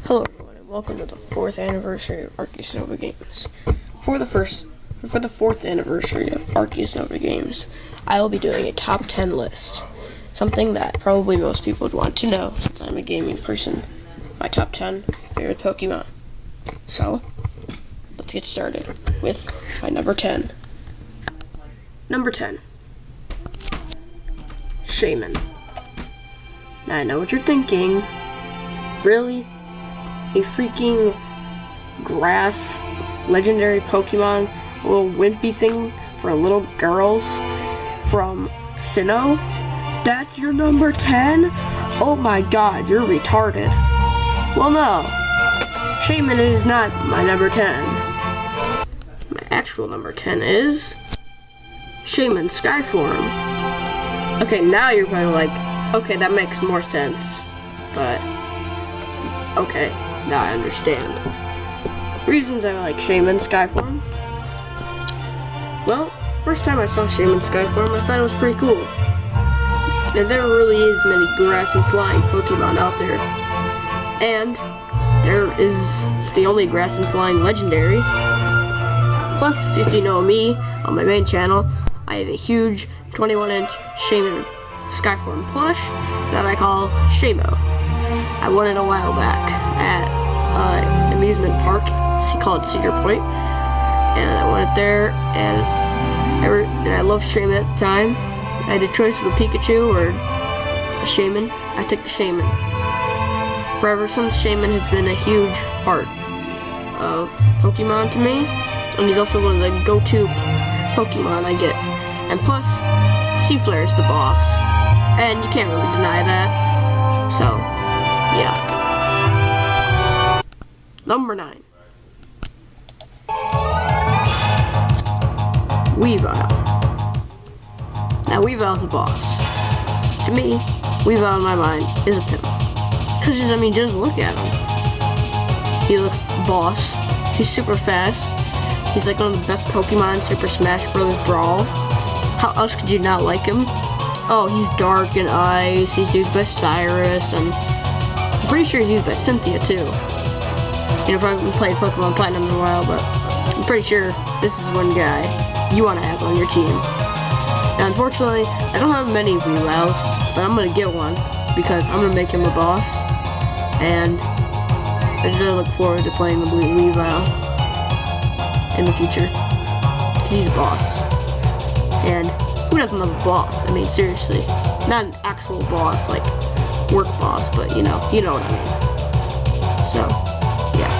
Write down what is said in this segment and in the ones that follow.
Hello everyone and welcome to the 4th anniversary of Arceus Nova Games. For the 4th anniversary of Arceus Nova Games, I will be doing a top 10 list. Something that probably most people would want to know since I'm a gaming person. My top 10 favorite Pokemon. So, let's get started with my number 10. Number 10. Shaymin. Now I know what you're thinking. Really? A freaking grass legendary Pokemon, a little wimpy thing for little girls from Sinnoh? That's your number 10? Oh my god, you're retarded. Well, no. Shaymin is not my number 10. My actual number 10 is Shaymin Skyform. Okay, now you're probably like, okay, that makes more sense. But, okay. Now I understand. Reasons I like Shaymin Skyform. Well, first time I saw Shaymin Skyform, I thought it was pretty cool. There really is many grass and flying Pokemon out there. And there is the only grass and flying legendary. Plus, if you know me, on my main channel, I have a huge 21-inch Shaymin Skyform plush that I call Shaymo. I won it a while back at amusement park. She called it Cedar Point, and I went it there, and I loved Shaymin at the time. I had a choice of a Pikachu or a Shaymin. I took the Shaymin. Forever since, Shaymin has been a huge part of Pokemon to me, and he's also one of the go-to Pokemon I get. And plus, Seaflare is the boss, and you can't really deny that. So, yeah. Number 9. Weavile. Now, Weavile's a boss. To me, Weavile in my mind is a pimp. Because, I mean, just look at him. He looks boss. He's super fast. He's like one of the best Pokemon in Super Smash Bros. Brawl. How else could you not like him? Oh, he's dark and ice. He's used by Cyrus, and I'm pretty sure he's used by Cynthia, too. You know, if I haven't played Pokemon Platinum in a while, but I'm pretty sure this is one guy you want to have on your team. Now, unfortunately, I don't have many Weaviles, but I'm going to get one because I'm going to make him a boss, and I just really look forward to playing the Blue Weavile in the future because he's a boss. And who doesn't love a boss? I mean, seriously. Not an actual boss, like work boss, but you know what I mean. So, yeah.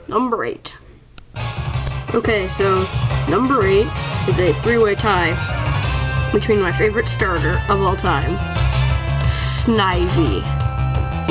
Number 8. Okay, so number 8 is a 3-way tie between my favorite starter of all time, Snivy.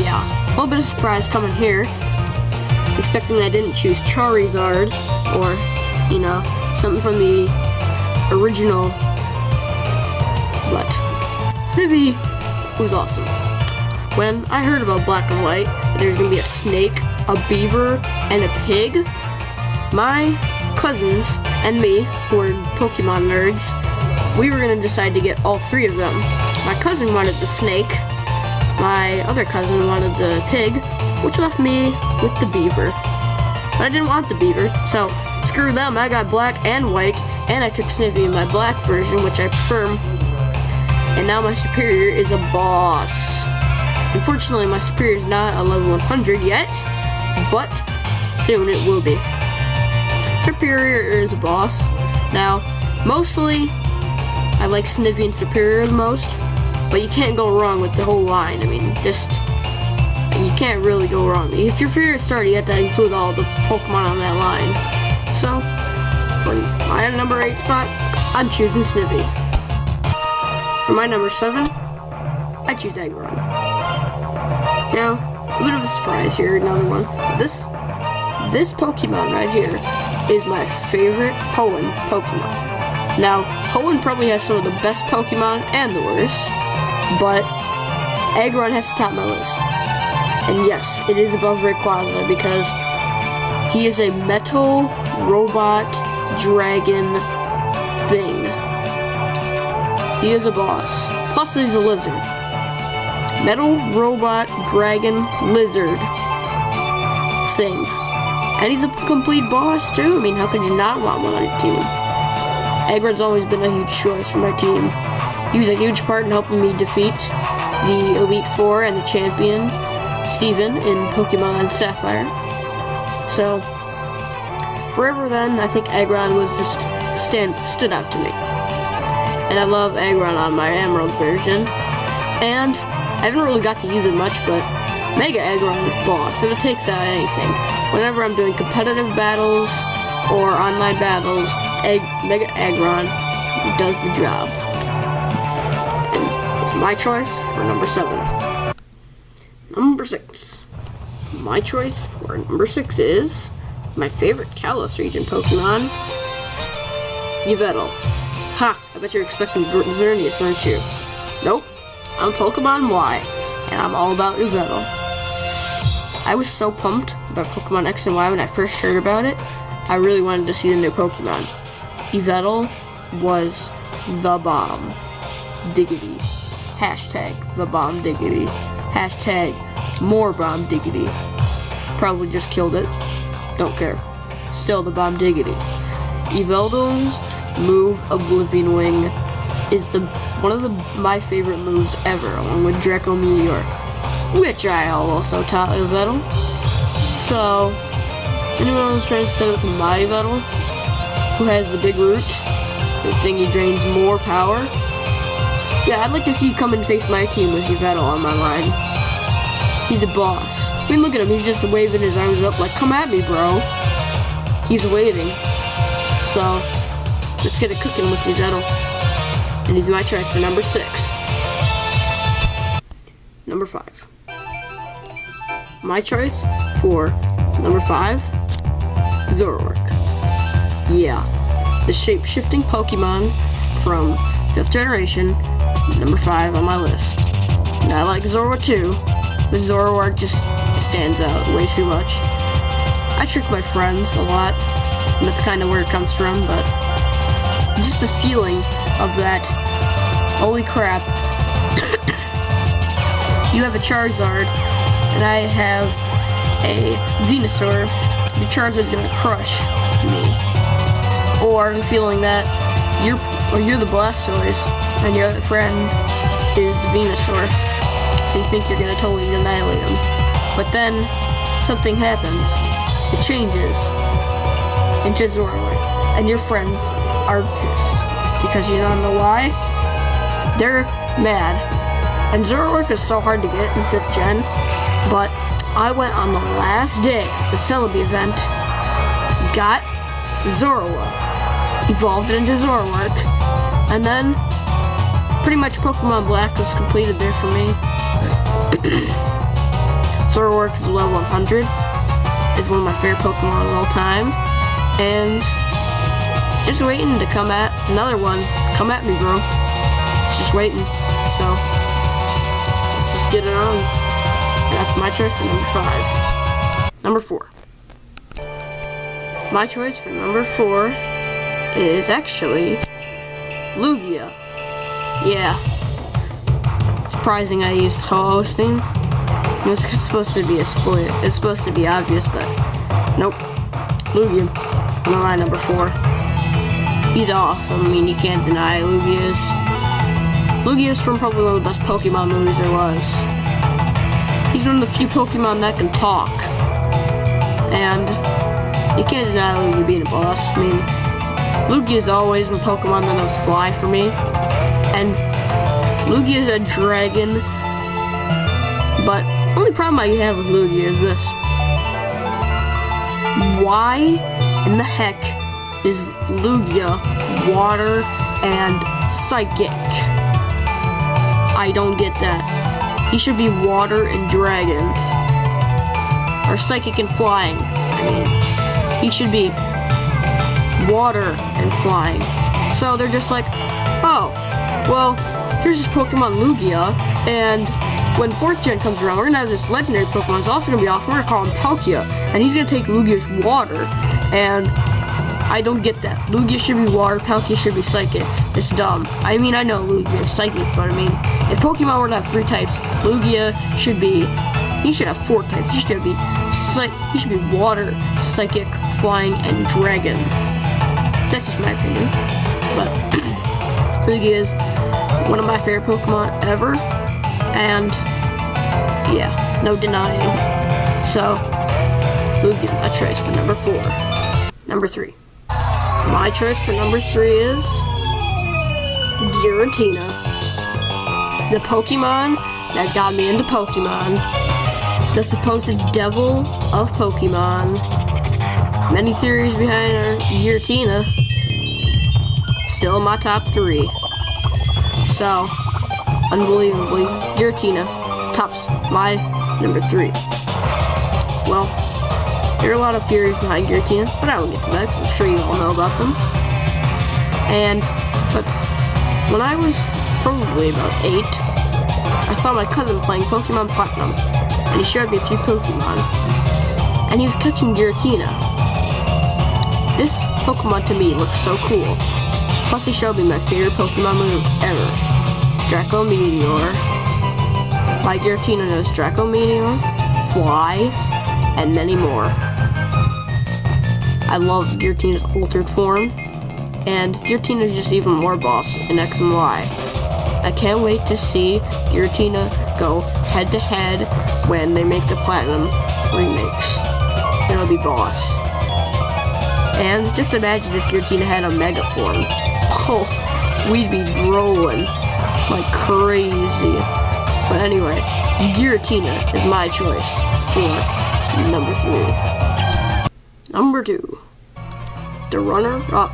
Yeah, a little bit of surprise coming here, expecting I didn't choose Charizard or, you know, something from the original, but Snivy was awesome. When I heard about Black and White, there's gonna be a snake, a beaver, and a pig, my cousins and me, who are Pokemon nerds, we were gonna decide to get all 3 of them. My cousin wanted the snake, my other cousin wanted the pig, which left me with the beaver. But I didn't want the beaver, so screw them, I got Black and White, and I took Snivy in my black version, which I prefer. And now my superior is a boss. Unfortunately, my superior is not a level 100 yet, but soon it will be. Superior is a boss. Now, mostly, I like Snivy and Superior the most, but you can't go wrong with the whole line. I mean, you can't really go wrong. If you're favorite starter, you have to include all the Pokemon on that line. So, for my number 8 spot, I'm choosing Snivy. For my number 7, I choose Aggron. Now, a bit of a surprise here, another one. This Pokemon right here is my favorite Hoenn Pokemon. Now, Hoenn probably has some of the best Pokemon and the worst, but Aggron has to top my list. And yes, it is above Rayquaza because he is a metal robot dragon thing. He is a boss. Plus, he's a lizard. metal robot dragon lizard thing. And he's a complete boss too. I mean, how could you not want one on your team? Aggron's always been a huge choice for my team. He was a huge part in helping me defeat the Elite Four and the champion, Steven, in Pokemon Sapphire. So, forever then, I think Aggron was just stood out to me. And I love Aggron on my Emerald version. And I haven't really got to use it much, but Mega Aggron is boss, and it takes out anything. Whenever I'm doing competitive battles or online battles, Mega Aggron does the job. And it's my choice for number 7. Number 6. My choice for number 6 is my favorite Kalos region Pokemon, Yveltal. Ha! I bet you're expecting Xerneas, weren't you? Nope. I'm Pokemon Y, and I'm all about Yveltal. I was so pumped about Pokemon X and Y when I first heard about it. I really wanted to see the new Pokemon. Yveltal was the bomb. Diggity. Hashtag the bomb diggity. Hashtag more bomb diggity. Probably just killed it. Don't care. Still the bomb diggity. Yveltal's move, Oblivion Wing, is one of my favorite moves ever, along with Draco Meteor, which I also taught Yveltal. So, anyone who's trying to step up to my Yveltal, who has the big root, the thing he drains more power, yeah, I'd like to see you come and face my team with Yveltal on my line. He's a boss. I mean, look at him, he's just waving his arms up like, come at me, bro. He's waiting. So, let's get it cooking with Yveltal. And he's my choice for number 6. Number 5. My choice for number 5, Zoroark. Yeah, the shape-shifting Pokemon from 5th generation, number 5 on my list. And I like Zoroark too, but Zoroark just stands out way too much. I trick my friends a lot, and that's kind of where it comes from, but just the feeling of that, holy crap, you have a Charizard, and I have a Venusaur, your Charizard's gonna crush me. Or the feeling that you're the Blastoise, and your other friend is the Venusaur, so you think you're gonna totally annihilate him. But then, something happens, it changes into Zoroark, and your friends are pissed. Because you don't know why? They're mad. And Zoroark is so hard to get in 5th gen, but I went on the last day of the Celebi event, got Zoroark, evolved it into Zoroark, and then pretty much Pokemon Black was completed there for me. Zoroark is level 100, is one of my favorite Pokemon of all time, and just waiting to come at another one. Come at me, bro. It's just waiting. So, let's just get it on. That's my choice for number 5. Number 4. My choice for number 4 is actually Lugia. Yeah. Surprising I used hosting. It was supposed to be a spoiler. It's supposed to be obvious, but nope. Lugia. My number 4. He's awesome. I mean, you can't deny Lugia's. Lugia's from probably one of the best Pokemon movies there was. He's one of the few Pokemon that can talk. And you can't deny Lugia being a boss. I mean, Lugia's always one Pokemon that knows fly for me. And Lugia's a dragon. But the only problem I have with Lugia is this. Why in the heck is Lugia water and psychic? I don't get that. He should be water and dragon. Or psychic and flying. I mean, he should be water and flying. So they're just like, oh, well, here's this Pokemon Lugia, and when 4th gen comes around, we're gonna have this legendary Pokemon. It's also gonna be awesome. We're gonna call him Palkia, and he's gonna take Lugia's water, and I don't get that. Lugia should be water, Palkia should be psychic. It's dumb. I mean, I know Lugia is psychic, but I mean, If Pokemon were to have 3 types, Lugia should be, he should have 4 types. He should be water, psychic, flying, and dragon. That's just my opinion. But Lugia is one of my favorite Pokemon ever, and yeah, no denying. So Lugia, a choice for number 4. Number 3. My choice for number 3 is Giratina. The Pokemon that got me into Pokemon. The supposed devil of Pokemon. Many theories behind our Giratina. Still in my top 3. So, unbelievably, Giratina tops my number 3. Well, there are a lot of theories behind Giratina, but I won't get to that because I'm sure you all know about them. But when I was probably about 8, I saw my cousin playing Pokemon Platinum, and he showed me a few Pokemon, and he was catching Giratina. This Pokemon to me looks so cool. Plus he showed me my favorite Pokemon move ever, Draco Meteor. My Giratina knows Draco Meteor, Fly, and many more. I love Giratina's altered form, and Giratina is just even more boss in X and Y. I can't wait to see Giratina go head to head when they make the Platinum remakes. It'll be boss. And just imagine if Giratina had a Mega form. Oh, we'd be rolling like crazy. But anyway, Giratina is my choice for number 3. Number 2. The runner-up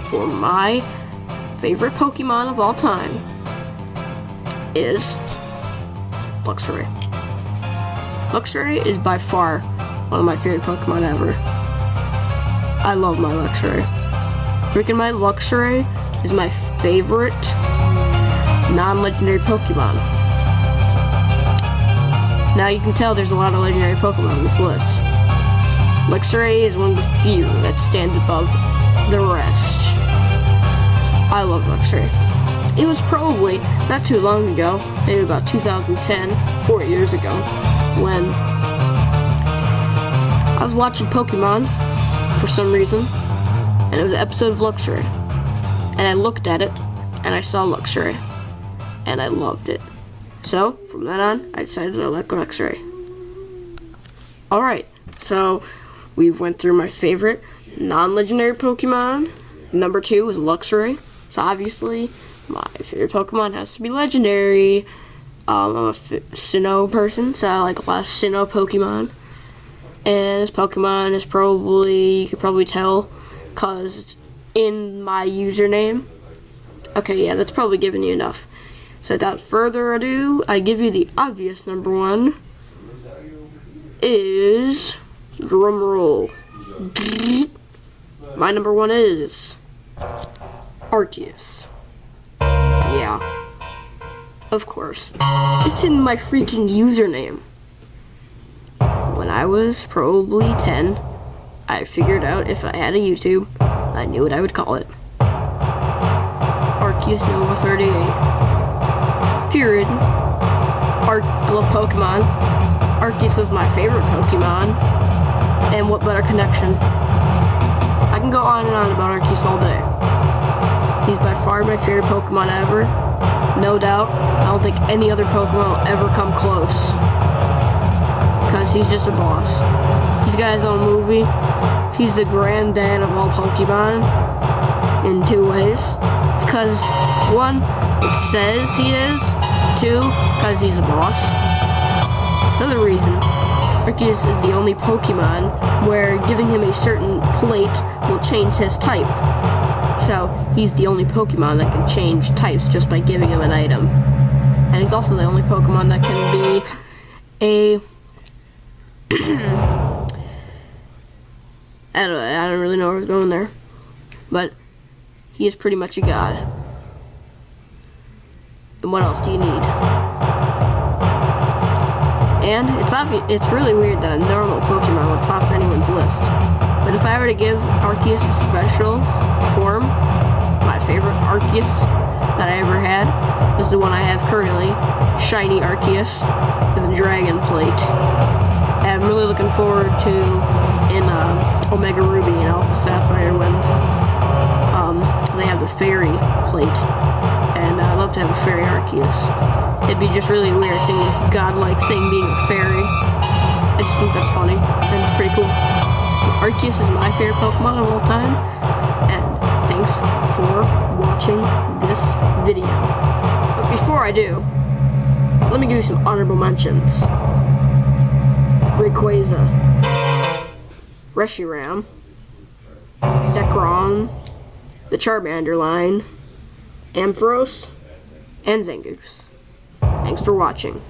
for my favorite Pokemon of all time is Luxray. Luxray is by far one of my favorite Pokemon ever. I love my Luxray. Freaking my Luxray is my favorite non-legendary Pokemon. Now you can tell there's a lot of legendary Pokemon on this list. Luxray is one of the few that stands above the rest. I love Luxray. It was probably not too long ago, maybe about 2010, 4 years ago, when I was watching Pokemon for some reason, and it was an episode of Luxray. And I looked at it, and I saw Luxray, and I loved it. So, from then on, I decided to like Luxray. Alright, so we went through my favorite non-legendary Pokemon. Number 2 is Luxray. So obviously, my favorite Pokemon has to be legendary. I'm a Sinnoh person, so I like a lot of Sinnoh Pokemon. And this Pokemon is probably, you could probably tell, because it's in my username. Okay, yeah, that's probably giving you enough. So without further ado, I give you the obvious number 1 is, drumroll, my number 1 is Arceus. Yeah, of course. It's in my freaking username. When I was probably 10, I figured out if I had a YouTube, I knew what I would call it. Arceus Nova 38. Period. I love Pokemon. Arceus was my favorite Pokemon. And what better connection? I can go on and on about Arceus all day. He's by far my favorite Pokemon ever. No doubt. I don't think any other Pokemon will ever come close. Because he's just a boss. He's got his own movie. He's the granddad of all Pokemon. In 2 ways. Because, 1, it says he is. 2, because he's a boss. Another reason, Arceus is the only Pokemon where giving him a certain plate will change his type. So, he's the only Pokemon that can change types just by giving him an item. And he's also the only Pokemon that can be a... I don't really know where I was going there. But, he is pretty much a god. And what else do you need? And it's really weird that a normal Pokemon would top anyone's list. But if I were to give Arceus a special form, my favorite Arceus that I ever had was the one I have currently, Shiny Arceus with a Dragon Plate. And I'm really looking forward to in Omega Ruby and Alpha Sapphire when they have the Fairy Plate. And I'd love to have a Fairy Arceus. It'd be just really weird seeing this godlike thing being a fairy. I just think that's funny, and it's pretty cool. Arceus is my favorite Pokemon of all time, and thanks for watching this video. But before I do, let me give you some honorable mentions. Rayquaza, Reshiram, Zekrom, the Charmander line, Ampharos, and Zangoose. Thanks for watching.